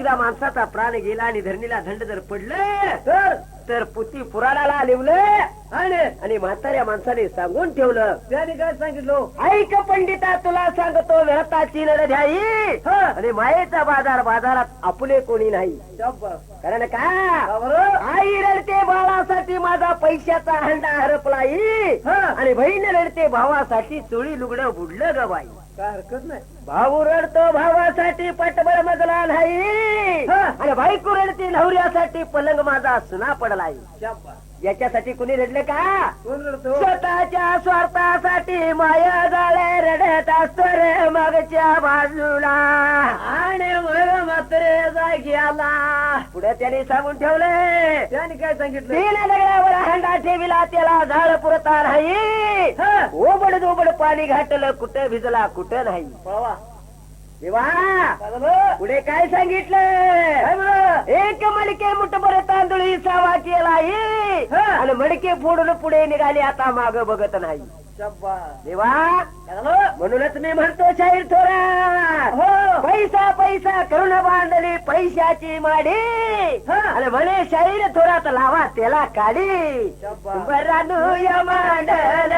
समजा माणसाचा प्राण गेला आणि धरणीला दंड जर पडलं तर पुती पुराणाला लिवलं आणि म्हाताऱ्या माणसाने सांगून ठेवलं. त्याने काय सांगितलं? ऐक पंडिता, तुला सांगतो व्यर्थाची लढाई आणि मायेचा बाजार, बाजारात आपले कोणी नाही. कारण का आई रडते बाळासाठी, माझा पैशाचा हंडा हरपलाई आणि बहीण रडते भावासाठी, चोळी लुगडं बुडलं ग बाई. काय हरकत नाही. भाऊ रडतो भावासाठी, पटबळ मजला नाही आणि बायको रडते नवऱ्यासाठी, पलंग माझा सुना पडलाय. याच्यासाठी कुणी रडले का? कोण रडतो? स्वतःच्या स्वार्थासाठी माया जाळे रडत असतो रे मागच्या बाजूला आणि मग मात्र जागी आला. पुढे त्याने सांगून ठेवले. त्याने काय सांगितलं? तीन दगडावर हंडा ठेविला, त्याला झाड पुरता नाही. ओबड दोबड पाणी घातलं, कुठं भिजला कुठं नाही. बाबा देवा पुढे काय सांगितलं? एक मडके मुठभर तांदूळ सावा केला आणि मडके फोडून पुढे निघाले, आता माग बघत नाही. देवा म्हणूनच मी म्हणतो शाहीर थोरा, पैसा पैसा करून बांधली पैशाची माडी आणि म्हणे शाहीर थोरात लावा त्याला काढी. बरानू या मांडल